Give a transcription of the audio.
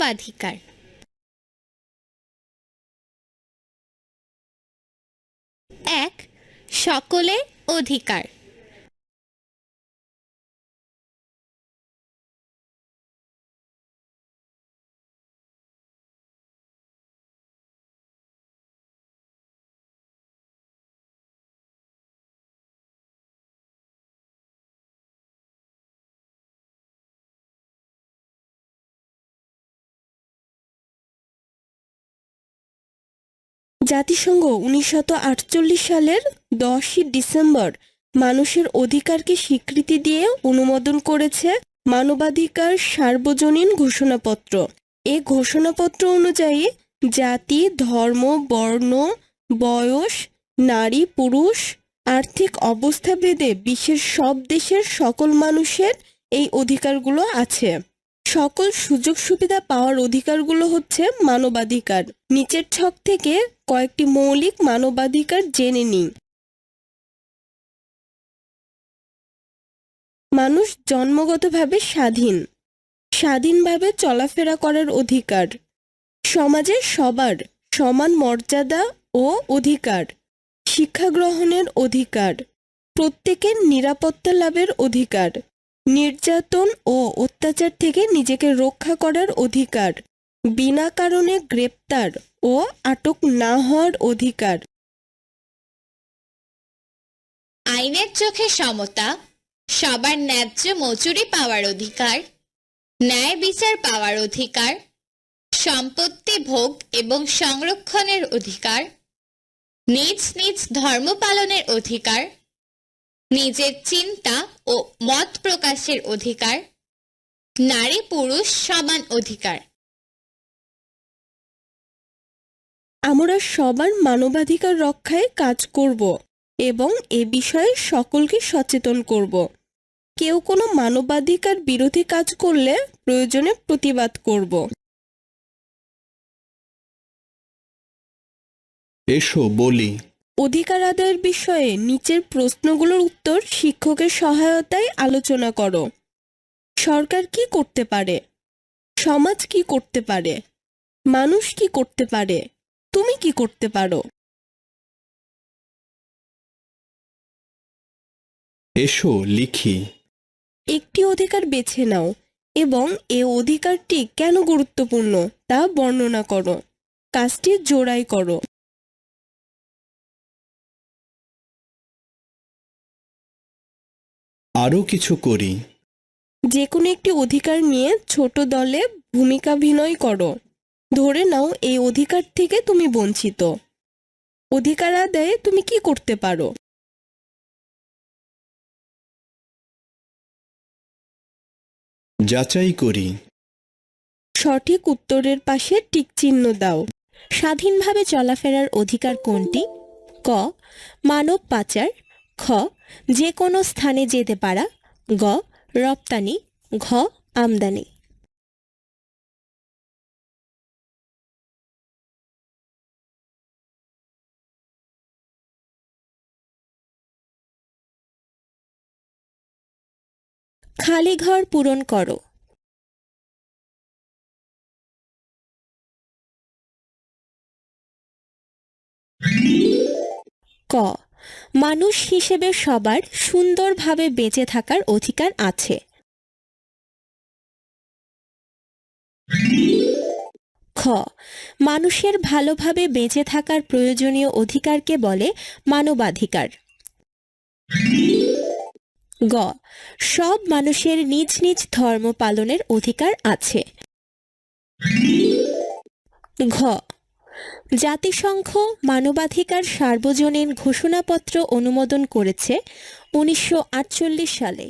মানবাধিকার। ১. সকলের অধিকার। জাতিসংঘ 1948 সালের 10 ডিসেম্বর মানুষের অধিকারকে স্বীকৃতি দিয়ে অনুমোদন করেছে মানবাধিকার সার্বজনীন ঘোষণাপত্র। এ ঘোষণাপত্র অনুযায়ী জাতি, ধর্ম, বর্ণ, বয়স, নারী, পুরুষ, আর্থিক অবস্থা ভেদে বিশ্বের সব দেশের সকল মানুষের এই অধিকারগুলো আছে। সকল সুযোগ সুবিধা পাওয়ার অধিকারগুলো হচ্ছে মানবাধিকার। নিচের ছক থেকে কয়েকটি মৌলিক মানবাধিকার জেনে নিই। মানুষ জন্মগতভাবে স্বাধীন, স্বাধীনভাবে চলাফেরা করার অধিকার, সমাজে সবার সমান মর্যাদা ও অধিকার, শিক্ষা গ্রহণের অধিকার, প্রত্যেকের নিরাপত্তা লাভের অধিকার, নির্যাতন ও অত্যাচার থেকে নিজেকে রক্ষা করার অধিকার, বিনা কারণে গ্রেপ্তার ও আটক না হওয়ার অধিকার। আইনের চোখে সমতা, সবার ন্যায্য মজুরি পাওয়ার অধিকার, ন্যায় বিচার পাওয়ার অধিকার, সম্পত্তি ভোগ এবং সংরক্ষণের অধিকার, নিজ নিজ ধর্ম পালনের অধিকার, নিজের চিন্তা ও মত প্রকাশের অধিকার, নারী পুরুষ সমান অধিকার। আমরা সবার মানবাধিকার রক্ষায় কাজ করব এবং এ বিষয়ে সকলকে সচেতন করব। কেউ কোনো মানবাধিকার বিরোধী কাজ করলে প্রয়োজনে প্রতিবাদ করব। এসো বলি। অধিকার আদায়ের বিষয়ে নিচের প্রশ্নগুলোর উত্তর শিক্ষকের সহায়তায় আলোচনা করো। সরকার কি করতে পারে? সমাজ কি করতে পারে? মানুষ কি করতে পারে? তুমি কি করতে পারো? এসো লিখি। একটি অধিকার বেছে নাও এবং এ অধিকারটি কেন গুরুত্বপূর্ণ তা বর্ণনা করো। কাজটি জোড়াই করো। আরও কিছু করি। যে কোনো একটি অধিকার নিয়ে ছোট দলে ভূমিকাভিনয় করো। ধরে নাও এই অধিকার থেকে তুমি বঞ্চিত। অধিকার আদায়ে তুমি কি করতে পারো? যাচাই করি। সঠিক উত্তরের পাশে টিক চিহ্ন দাও। স্বাধীনভাবে চলাফেরার অধিকার কোনটি? ক. মানব পাচার। খ. যে কোনো স্থানে যেতে পারা। গ. রপ্তানি। ঘ. আমদানি। খালি ঘর পূরণ করো। ক. মানুষ হিসেবে সবার সুন্দরভাবে বেঁচে থাকার অধিকার আছে। খ. মানুষের ভালোভাবে বেঁচে থাকার প্রয়োজনীয় অধিকারকে বলে মানবাধিকার। গ. সব মানুষের নিজ নিজ ধর্ম পালনের অধিকার আছে। ঘ. জাতিসংঘ মানবাধিকার সার্বজনীন ঘোষণাপত্র অনুমোদন করেছে 1948 সালে।